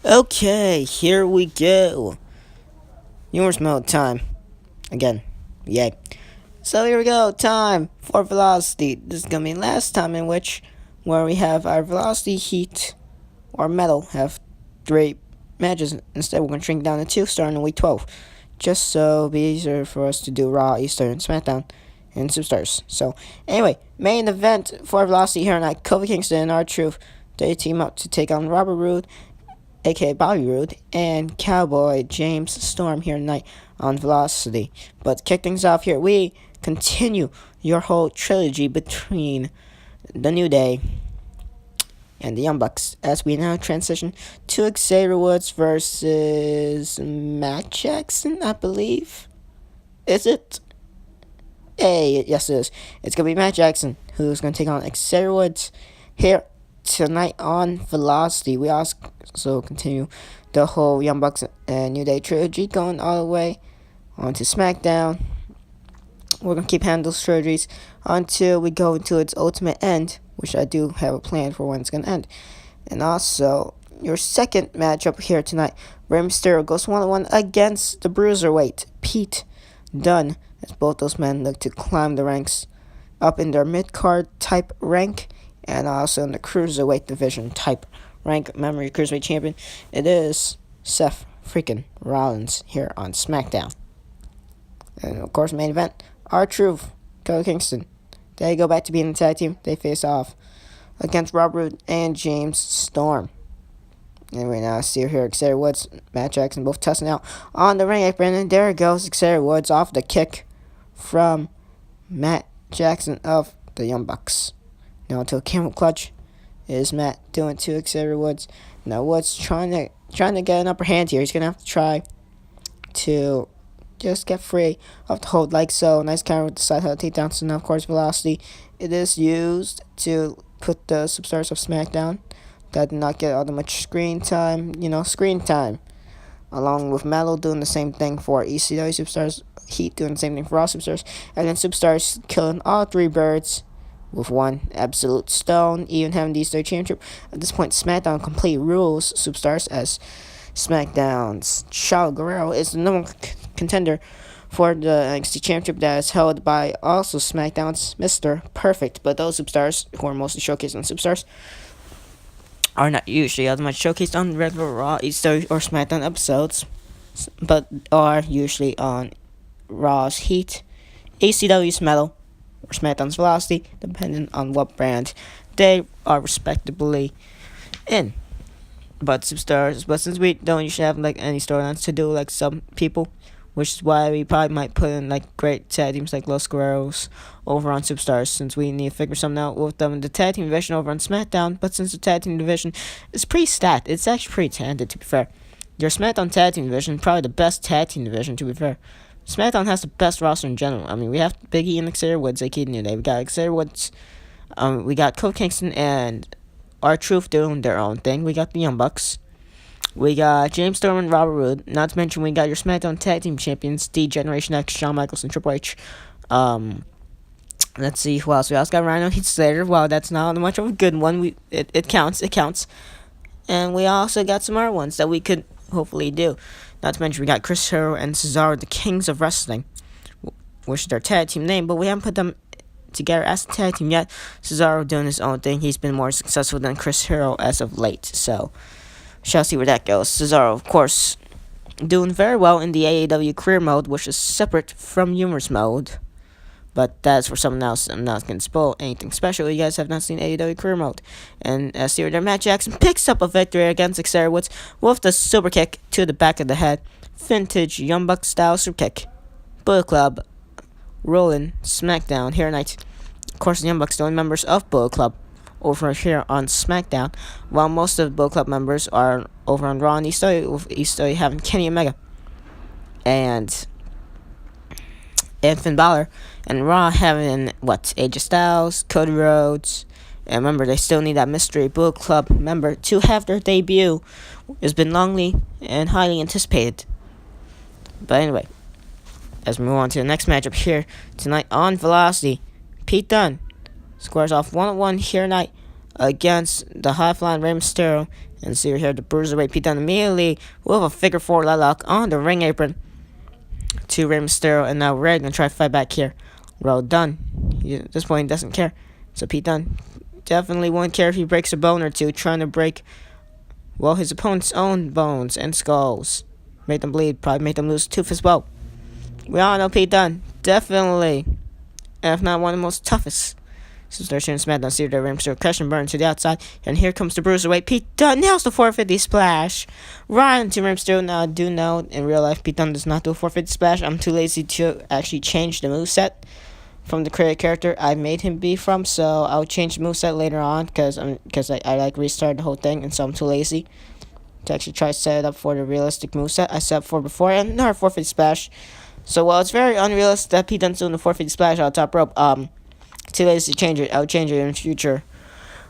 Okay, here we go. Humorous mode time. Again. Yay. So here we go. Time for velocity. This is gonna be the last time in which where we have our velocity, heat, or metal have 3 matches. Instead we're gonna shrink down to 2 starting in week 12. Just so it'll be easier for us to do Raw, Easter, and SmackDown and Superstars. So anyway, main event for velocity here tonight. Kofi Kingston and R-Truth. They team up to take on Robert Roode, aka Bobby Roode, and Cowboy James Storm here tonight on Velocity. But to kick things off here, we continue your whole trilogy between the New Day and the Young Bucks as we now transition to Xavier Woods versus Matt Jackson, I believe. Is it? Hey, yes it is. It's going to be Matt Jackson who's going to take on Xavier Woods here tonight on Velocity. We also continue the whole Young Bucks and New Day trilogy going all the way onto SmackDown. We're going to keep handling those trilogies until we go into its ultimate end, which I do have a plan for when it's going to end. And also, your second matchup here tonight, Rey Mysterio goes 1-1 against the Bruiserweight, Pete Dunne, as both those men look to climb the ranks up in their mid-card type rank and also in the Cruiserweight division type rank. Memory Cruiserweight champion, it is Seth freaking Rollins here on SmackDown. And of course, main event, R-Truth, Kofi Kingston. They go back to being the tag team. They face off against Robert Roode and James Storm. And right now, see here, Xavier Woods, Matt Jackson, both testing out on the ring apron. And there it goes, Xavier Woods off the kick from Matt Jackson of the Young Bucks. Now to a camel clutch is Matt doing to Xavier Woods. Now Woods trying to get an upper hand here. He's gonna have to try to just get free of the hold like so. Nice counter with the side head takedown. So now of course velocity. It is used to put the superstars of SmackDown that did not get all that much screen time. Screen time. Along with Melo doing the same thing for ECW Superstars, Heat doing the same thing for Raw Superstars, and then Superstars killing all 3 birds with one absolute stone, even having the ECW Championship. At this point, SmackDown complete rules Superstars as SmackDown's Chavo Guerrero is the number 1 contender for the NXT Championship that is held by also SmackDown's Mr. Perfect. But those Superstars, who are mostly showcased on Superstars, are not usually as much showcased on regular Raw, ECW, or SmackDown episodes, but are usually on Raw's Heat, ECW's Metal, or SmackDown's Velocity, depending on what brand they are respectively in. But since we don't usually have any storylines to do like some people, which is why we probably might put in great tag teams like Los Guerreros over on Superstars, since we need to figure something out with them in the tag team division over on SmackDown. But since the tag team division is pretty stacked, it's actually pretty talented, to be fair. Your SmackDown tag team division, probably the best tag team division, to be fair. SmackDown has the best roster in general. I mean, we have Big E and Xavier Woods, aka New Day. We got Xavier Woods, we got Kofi Kingston and R-Truth doing their own thing. We got the Young Bucks. We got James Storm and Robert Roode. Not to mention we got your SmackDown Tag Team Champions, D Generation X, Shawn Michaels and Triple H. Let's see who else. We also got Rhino Heath Slater. Wow, that's not much of a good one. It counts. And we also got some other ones that we could hopefully do. Not to mention we got Chris Hero and Cesaro, the Kings of Wrestling, which is their tag team name, but we haven't put them together as a tag team yet. Cesaro doing his own thing. He's been more successful than Chris Hero as of late, so shall see where that goes. Cesaro, of course, doing very well in the AEW career mode, which is separate from humorous mode. But that's for someone else. I'm not going to spoil anything special. You guys have not seen AEW career mode. And as see there, Matt Jackson picks up a victory against Xavier Woods with the super kick to the back of the head. Vintage Young Bucks style super kick. Bullet Club rolling SmackDown here tonight. Of course, the Young Bucks are the only members of Bullet Club over here on SmackDown, while most of the Bullet Club members are over on Raw and ECW, with ECW having Kenny Omega and Finn Balor, and Raw having AJ Styles, Cody Rhodes, and remember they still need that mystery Bullet Club member to have their debut. It's been longly and highly anticipated. But anyway, as we move on to the next matchup here tonight on Velocity, Pete Dunne squares off 1-1 here tonight against the high-flying Rey Mysterio. And see here the Bruiserweight Pete Dunne immediately with a figure four leg lock on the ring apron to Rey Mysterio. And now Rey gonna try to fight back here. Roode done. At this point, he doesn't care. So Pete Dunne definitely won't care if he breaks a bone or two, trying to break, well, his opponent's own bones and skulls. Make them bleed, probably make them lose a tooth as well. We all know Pete Dunne, definitely, if not one of the most toughest. Since they're shooting SmackDown, see the Rey Mysterio crush and burn to the outside. And here comes the Bruiserweight. Pete Dunne nails the 450 splash. Right into Rey Mysterio. Now, I do know in real life Pete Dunne does not do a 450 splash. I'm too lazy to actually change the moveset from the created character I made him be from. So I'll change the moveset later on because I like restart the whole thing. And so I'm too lazy to actually try to set it up for the realistic moveset I set up for before. And another 450 splash. So while it's very unrealistic that Pete Dunne's doing the 450 splash on top rope, too lazy to change it. I'll change it in future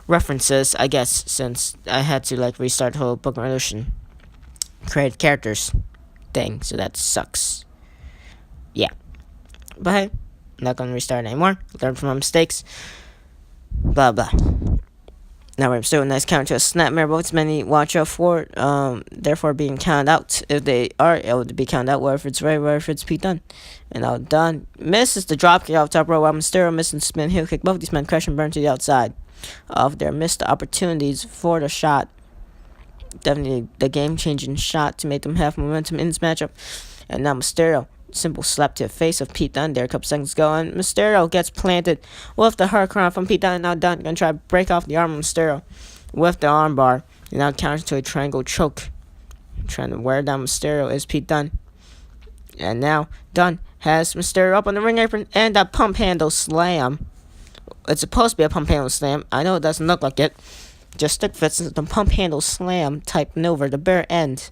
references, I guess, since I had to like restart the whole Book of Revolution created characters thing, so that sucks. Yeah. But hey, I'm not gonna restart it anymore. Learn from my mistakes. Blah blah. Now we're still a nice counter to a snapmare, but it's many watch out for therefore being counted out. If they are able to be counted out, whether if it's Rey, whether if it's Pete Dunne. And now Dunne misses the dropkick off top row, while Mysterio missing spin heel kick. Both of these men crash and burn to the outside of their missed opportunities for the shot. Definitely the game-changing shot to make them have momentum in this matchup. And now Mysterio, simple slap to the face of Pete Dunne there a couple seconds ago, and Mysterio gets planted with the hurricane from Pete Dunne. Now Dunne gonna try to break off the arm of Mysterio with the armbar, and now counters to a triangle choke. Trying to wear down Mysterio is Pete Dunne. And now Dunne has Mysterio up on the ring apron and a pump handle slam. It's supposed to be a pump handle slam. I know it doesn't look like it. Just stick fits into the pump handle slam type maneuver. The bare end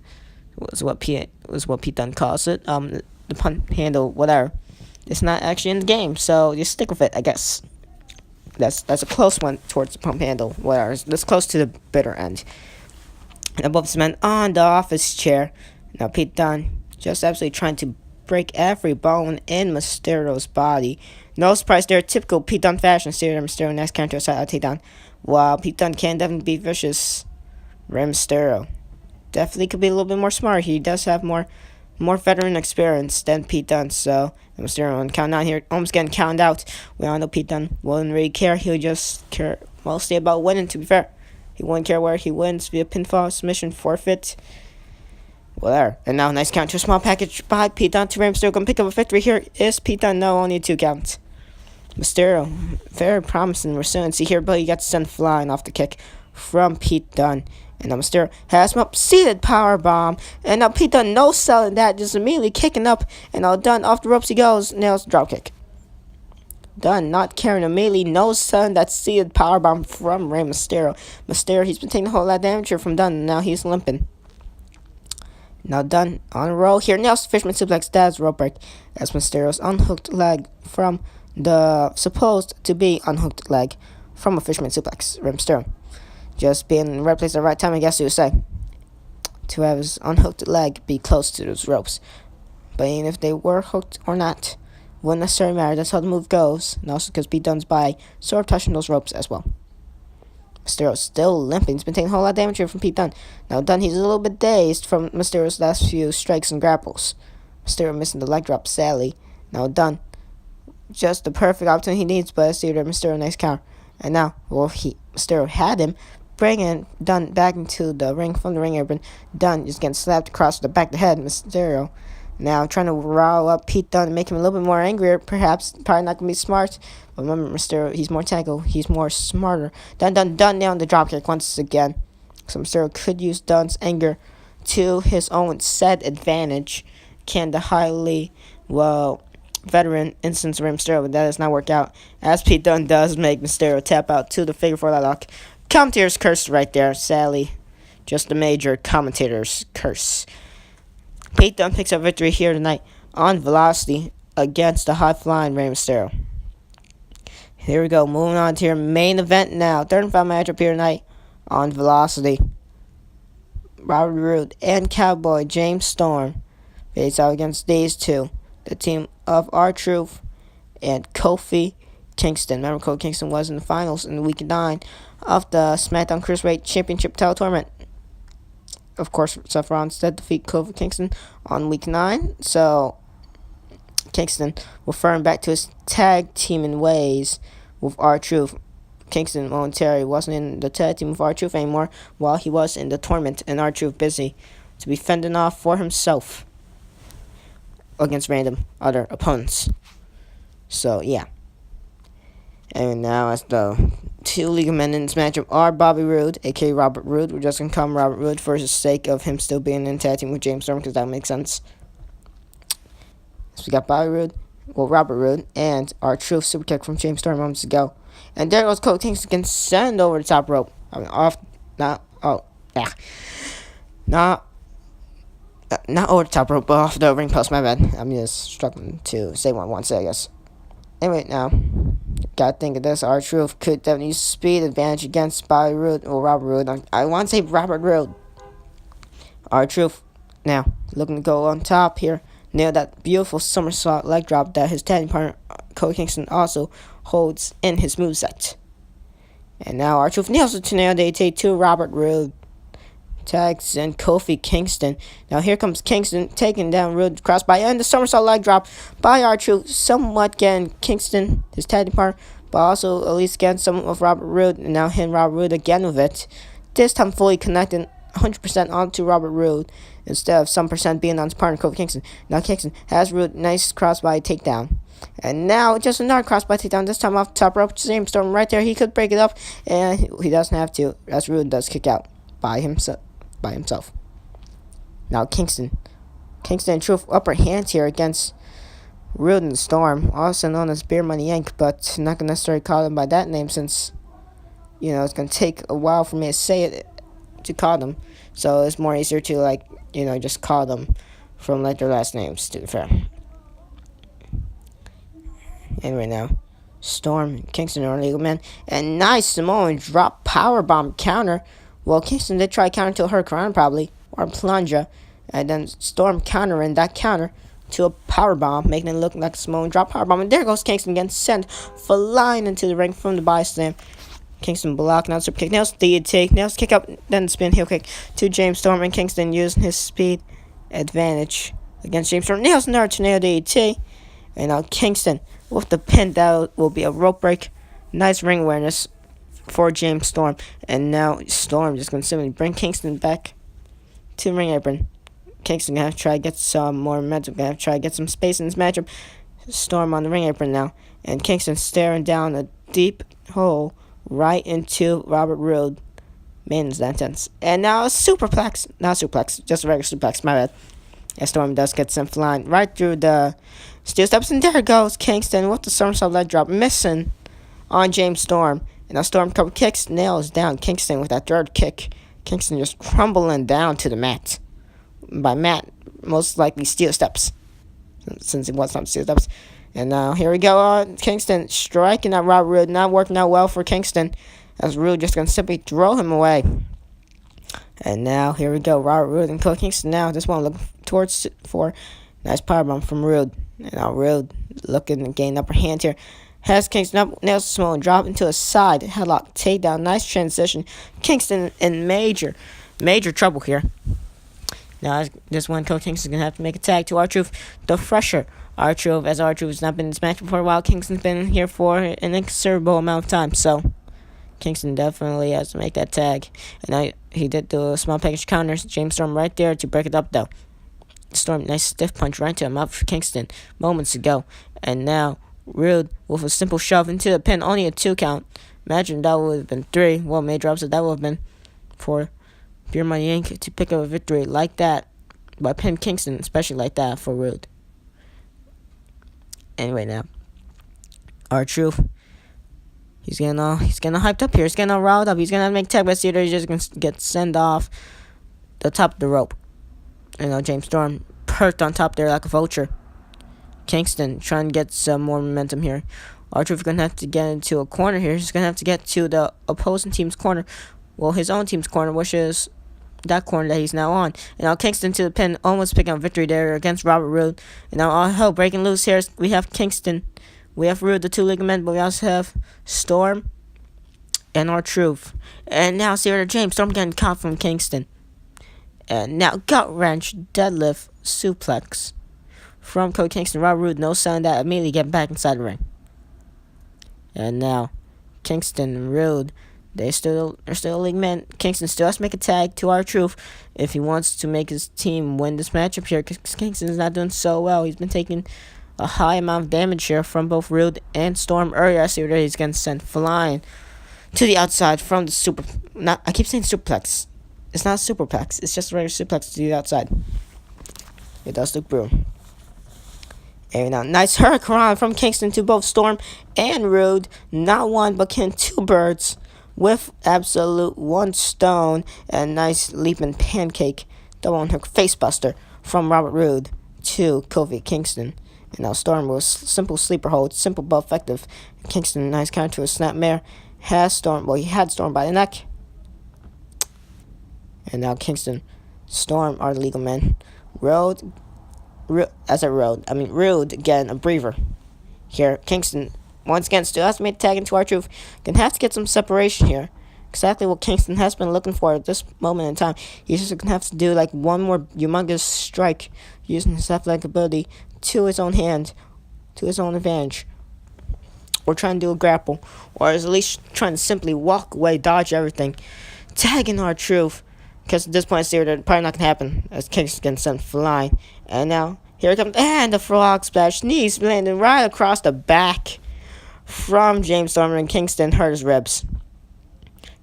was what Pete Dunne calls it. The pump handle, whatever. It's not actually in the game, so just stick with it, I guess. That's a close one towards the pump handle, whatever. That's close to the bitter end. And both men on the office chair. Now Pete Dunne just absolutely trying to break every bone in Mysterio's body. No surprise there, typical Pete Dunne fashion. Mysterio next counter side out takedown. While Pete Dunne can definitely be vicious, Rey Mysterio definitely could be a little bit more smart. He does have more veteran experience than Pete Dunne, so Mysterio on count down here, almost getting counted out. We all know Pete Dunne wouldn't really care. He'll just care mostly about winning, to be fair. He wouldn't care where he wins via pinfall, submission, forfeit, whatever. And now nice count to a small package by Pete Dunne to Rey Mysterio. Gonna pick up a victory here. Is Pete Dunne? No, only 2 counts. Mysterio, very promising resiliency here, but he got sent flying off the kick from Pete Dunne. And now Mysterio has him up, seated power bomb. And now Pete Dunne no selling that, just immediately kicking up. And now Dunne off the ropes he goes, nails the drop kick. Dunne not caring, immediately no selling that seated power bomb from Rey Mysterio. Mysterio, he's been taking a whole lot of damage here from Dunne, and now he's limping. Now Dunne on a roll here, nails the fisherman suplex, that's rope break. As Mysterio's unhooked leg from the supposed to be unhooked leg from a fisherman suplex. Rey Mysterio just being in the right place at the right time, I guess you would say, to have his unhooked leg be close to those ropes. But even if they were hooked or not, wouldn't necessarily matter. That's how the move goes. And also because Pete Dunne's by sort of touching those ropes as well. Mysterio's still limping. He's been taking a whole lot of damage here from Pete Dunne. Now Dunne, he's a little bit dazed from Mysterio's last few strikes and grapples. Mysterio missing the leg drop sadly. Now Dunne, just the perfect opportunity he needs, but I see that Mysterio nice counter. And now, well, Mysterio had him, bringing Dunne back into the ring from the ring apron. Dunne just getting slapped across the back of the head. Mysterio now trying to rile up Pete Dunne and make him a little bit more angrier, perhaps. Probably not going to be smart. But remember, Mysterio, he's more technical. He's more smarter. Dunne down the dropkick once again. So Mysterio could use Dunne's anger to his own set advantage. Can the highly, veteran instance of Rey Mysterio, but that does not work out. As Pete Dunne does make Mysterio tap out to the figure 4 lock. Commentator's curse right there, sadly. Just a major commentator's curse. Pete Dunne picks up victory here tonight on Velocity against the high-flying Rey Mysterio. Here we go, moving on to your main event now. Third and final matchup here tonight on Velocity. Roode and Cowboy James Storm face out against these two. The team of R-Truth and Kofi Kingston. Remember, Kofi Kingston was in the finals in week 9 of the SmackDown Cruiserweight Championship title tournament. Of course, Seth Rollins did defeat Kofi Kingston on week 9. So, Kingston referring back to his tag teaming ways with R-Truth. Kingston momentarily wasn't in the tag team with R-Truth anymore while he was in the tournament, and R-Truth busy to be fending off for himself against random other opponents. So, yeah. And now, as the two legal men in this matchup are Bobby Roode, aka Robert Roode. We're just going to call him Robert Roode for the sake of him still being in tag team with James Storm, because that makes sense. So we got Bobby Roode, Robert Roode, and R-Truth super kick from James Storm moments ago. And there goes Kofi Kingston, can send over the top rope. Not over the top rope, but off the ring post, my bad. I'm just struggling to say what I want to say, I guess. Anyway, now, gotta think of this. R-Truth could definitely use speed advantage against Bobby Roode, or Robert Roode. I want to say Robert Roode. R-Truth, now, looking to go on top here. Nailed that beautiful somersault leg drop that his tag partner, Kofi Kingston, also holds in his moveset. And now R-Truth nails the tornado DDT to Robert Roode. Tags in Kofi Kingston. Now here comes Kingston taking down Roode crossbody and the somersault leg drop by R-Truth, somewhat getting Kingston, his tag partner, but also at least getting some of Robert Roode, and now hitting Robert Roode again with it. This time fully connecting 100% onto Robert Roode instead of some percent being on his partner Kofi Kingston. Now Kingston has Roode, nice crossbody takedown. And now just another crossbody takedown, this time off the top rope. James Storm right there, he could break it up, and he doesn't have to, as Roode does kick out by himself. Now Kingston and Truth upper hand here against Roode and Storm, also known as Beer Money Inc., but not gonna necessarily call them by that name since, it's gonna take a while for me to say it, to call them. So it's more easier to just call them from their last names, to be fair. Anyway, now Storm, Kingston are legal men, and nice Samoan drop powerbomb counter. Well, Kingston did try counter to a hurricane probably, or a plunger, and then Storm countering that counter to a powerbomb, making it look like a Samoan drop powerbomb. And there goes Kingston again, sent flying into the ring from the body slam. Kingston blocking out super kick, nails DDT, nails kick up, then spin heel kick to James Storm, and Kingston using his speed advantage against James Storm, nails another tornado DDT, and now Kingston with the pin. That will be a rope break. Nice ring awareness for James Storm, and now Storm just gonna simply bring Kingston back to the ring apron. Kingston gonna have to try to get some more momentum, gonna have to try to get some space in this matchup. Storm on the ring apron now, and Kingston staring down a deep hole right into Robert Roode. Man, is that intense. And now a superplex. Not suplex, just a regular suplex, my bad. And Storm does get sent flying right through the steel steps, and there goes Kingston with the somersault leg drop, missing on James Storm. And now Storm cover kicks, nails down Kingston with that third kick. Kingston just crumbling down to the mat. By mat, most likely steel steps, since it was not steel steps. And now here we go, Kingston striking at Robert Roode, not working out well for Kingston, as Roode just going to simply throw him away. And now here we go, Robert Roode and Kofi Kingston now just want to look towards for nice powerbomb from Roode. And now Roode looking to gain upper hand here. Has Kingston up, nails the small and drop into a side headlock takedown. Nice transition. Kingston in major trouble here. Now this one, Kofi Kingston's going to have to make a tag to R-Truth, the fresher R-Truth, as R-Truth has not been in this match before, while Kingston's been here for an considerable amount of time. So Kingston definitely has to make that tag. And now he did do a small package counters. James Storm right there to break it up, though. Storm, nice stiff punch right to him up for Kingston moments ago. And now Roode with a simple shove into the pin, only a 2 count. Imagine that would have been 3. Well, major upset that would have been for Beer Money Inc. to pick up a victory like that by pin Kingston, especially like that for Roode. Anyway, now R-Truth, he's getting hyped up here. He's getting all riled up. He's gonna make tag, but Cedar is just gonna get sent off the top of the rope. James Storm perked on top there like a vulture. Kingston trying to get some more momentum here. R-Truth is gonna have to get into a corner here. He's gonna have to get to the opposing team's corner. Well, his own team's corner, which is that corner that he's now on. And now Kingston to the pin, almost picking up victory there against Robert Roode. And now all hell breaking loose here. We have Kingston, we have Roode, the 2 legal men, but we also have Storm and R-Truth. And now Sarah James Storm getting caught from Kingston. And now gut wrench, deadlift, suplex from Kofi Kingston. Roode, no sign that, immediately get back inside the ring. And now Kingston and Roode, they're still league men. Kingston still has to make a tag to R-Truth if he wants to make his team win this matchup here, because Kingston's not doing so well. He's been taking a high amount of damage here from both Roode and Storm. Earlier, I see that he's getting sent flying to the outside from the super. I keep saying superplex. It's not a superplex. It's just a regular suplex to the outside. It does look brutal. And now, nice hurricane from Kingston to both Storm and Roode. Not one, but killing two birds with absolute one stone. And nice leaping pancake, double on hook facebuster from Robert Roode to Kofi Kingston. And now Storm was simple sleeper hold, simple but effective. Kingston, nice counter to a snapmare. He had Storm by the neck. And now Kingston, Storm are the legal men. Roode again, a breather. Here, Kingston, once again, still has to make a tag into R-Truth. Gonna have to get some separation here. Exactly what Kingston has been looking for at this moment in time. He's just gonna have to do like one more humongous strike using his athletic ability to his own hand, to his own advantage. Or trying to do a grapple. Or at least trying to simply walk away, dodge everything. Tagging R-Truth. Because at this point, it's probably not going to happen as Kingston gets sent flying. And now, here it comes. And the frog splash. Knees landing right across the back from James Storm. And Kingston hurt his ribs.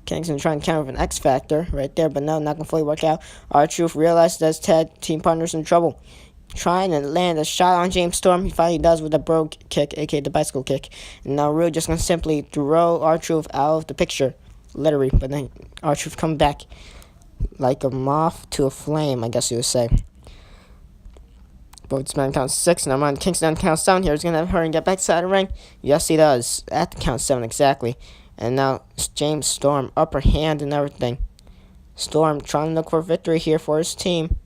Kingston trying to counter with an X Factor right there. But no, not going to fully work out. R-Truth realizes that his tag team partner's in trouble. Trying to land a shot on James Storm. He finally does with a brogue kick, aka the bicycle kick. And now Roode just going to simply throw R-Truth out of the picture. Literally. But then R-Truth comes back like a moth to a flame, I guess you would say. Both man counts 6, and I'm on Kingston count 7 here. He's going to have her and get back to the ring. Yes, he does. At the count 7, exactly. And now James Storm, upper hand and everything. Storm trying to look for victory here for his team.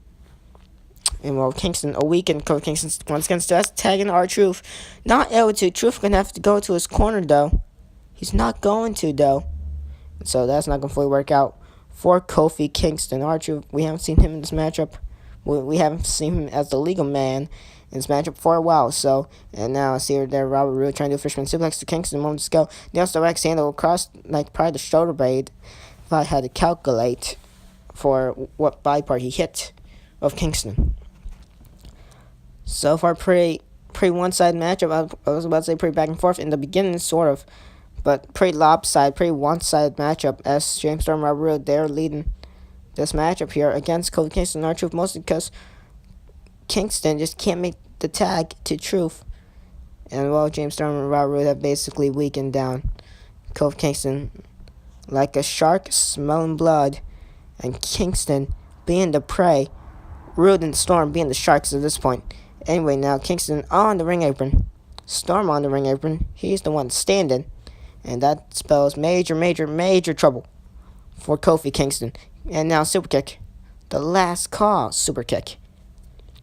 And well, Kingston, a weakened Kofi Kingston once again still has to tag in R-Truth. Not able to. Truth going to have to go to his corner, though. He's not going to, though. So that's not going to fully work out for Kofi Kingston. R-Truth, we haven't seen him in this matchup. We haven't seen him as the legal man in this matchup for a while. So, and now I see her there, Robert Roode trying to do a fisherman suplex to Kingston moments ago. Nails the Rex handle across, like, probably the shoulder blade. If I had to calculate for what body part he hit of Kingston. So far, pretty one-sided matchup. I was about to say pretty back and forth in the beginning, sort of. But pretty lopsided, pretty one-sided matchup as James Storm and Robert Roode, they're leading this matchup here against Kofi Kingston and R-Truth, mostly because Kingston just can't make the tag to Truth. And well, James Storm and Robert Roode have basically weakened down Kofi Kingston like a shark smelling blood. And Kingston being the prey, Roode and Storm being the sharks at this point. Anyway, now Kingston on the ring apron. Storm on the ring apron. He's the one standing. And that spells major, major, major trouble for Kofi Kingston. And now super kick. The last call super kick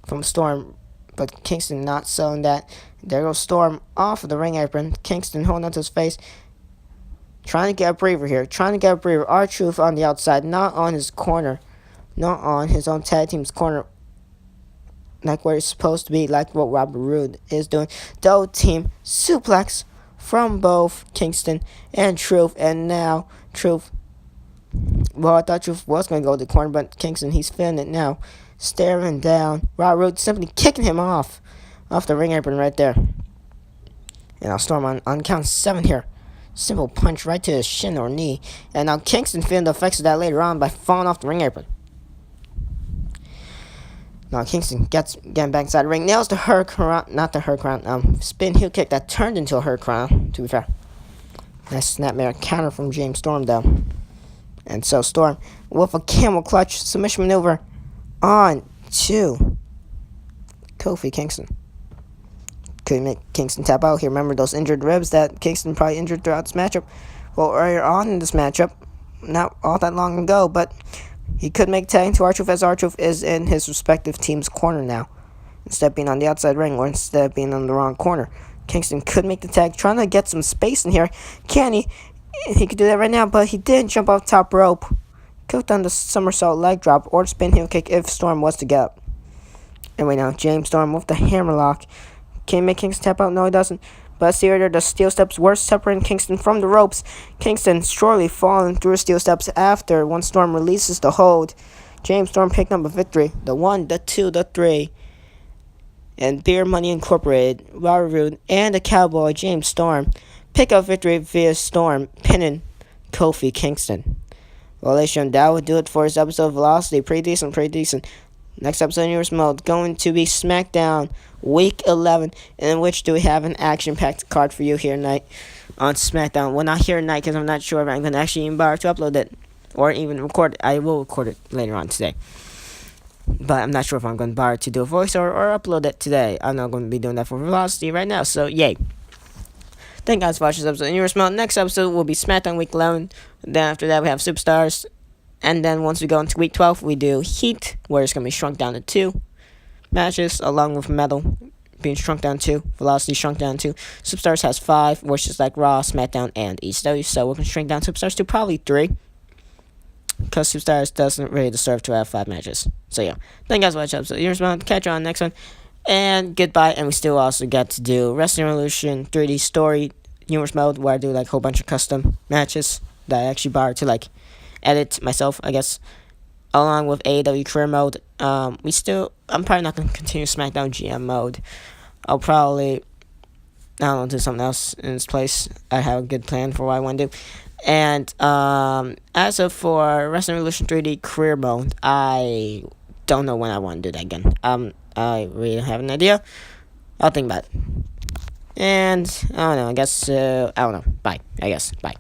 from Storm. But Kingston not selling that. There goes Storm off of the ring apron. Kingston holding onto his face. Trying to get a breather here. Trying to get a breather. R-Truth on the outside. Not on his corner. Not on his own tag team's corner. Like where it's supposed to be. Like what Robert Roode is doing. Double team suplex from both Kingston and Truth. And now Truth. Well, I thought Truth was going to go to the corner. But Kingston, he's feeling it now. Staring down. Robert Roode simply kicking him off the ring apron right there. And now Storm on count 7 here. Simple punch right to his shin or knee. And now Kingston feeling the effects of that later on by falling off the ring apron. Now Kingston getting back inside the ring. Nails the hurricane, not the hurricane, spin heel kick that turned into a hurricane, to be fair. Nice snapmare counter from James Storm, though. And so Storm with a camel clutch submission maneuver on to Kofi Kingston. Couldn't make Kingston tap out here. Remember those injured ribs that Kingston probably injured throughout this matchup? Well, earlier on in this matchup, not all that long ago, but he could make tag to R-Truth as R-Truth is in his respective team's corner now. Instead of being on the outside ring or instead of being on the wrong corner. Kingston could make the tag, trying to get some space in here. Can he? He could do that right now, but he didn't jump off top rope. Cooked on the somersault leg drop or spin heel kick if Storm was to get up. And wait now, James Storm with the hammerlock. Can he make Kingston tap out? No, he doesn't. But Xavier, the steel steps were separating Kingston from the ropes. Kingston surely falling through steel steps after one Storm releases the hold. James Storm picked up a victory. The 1, the 2, the 3. And Beer Money Incorporated, roode, and the Cowboy James Storm pick up victory via Storm pinning Kofi Kingston. Well, ladies and gentlemen, that would do it for this episode of Velocity. Pretty decent. Next episode of Universe Mode going to be SmackDown Week 11, in which do we have an action-packed card for you here tonight on SmackDown. Well, not here tonight because I'm not sure if I'm going to actually even bother to upload it or even record it. I will record it later on today. But I'm not sure if I'm going to bother to do a voice or upload it today. I'm not going to be doing that for Velocity right now, so yay. Thank you guys for watching this episode of Universe Mode. Next episode will be SmackDown Week 11. Then after that, we have Superstars. And then once we go into Week 12, we do Heat, where it's going to be shrunk down to 2 matches, along with Metal being shrunk down to 2, Velocity shrunk down to 2. Superstars has 5, which is like Raw, SmackDown, and ECW. So we're going to shrink down Superstars to probably 3. Because Superstars doesn't really deserve to have 5 matches. So yeah, thank you guys for watching this episode of Universe Mode. Catch you on the next one. And goodbye. And we still also get to do Wrestling Revolution 3D Story Universe Mode, where I do like a whole bunch of custom matches that I actually borrow to like edit myself, I guess, along with AEW Career Mode. I'm probably not going to continue SmackDown GM Mode. I'll probably, do something else in its place. I have a good plan for what I want to do. And as of for Wrestling Revolution 3D Career Mode, I don't know when I want to do that again. I really don't have an idea. I'll think about it. And, I don't know, I guess, Bye, I guess. Bye.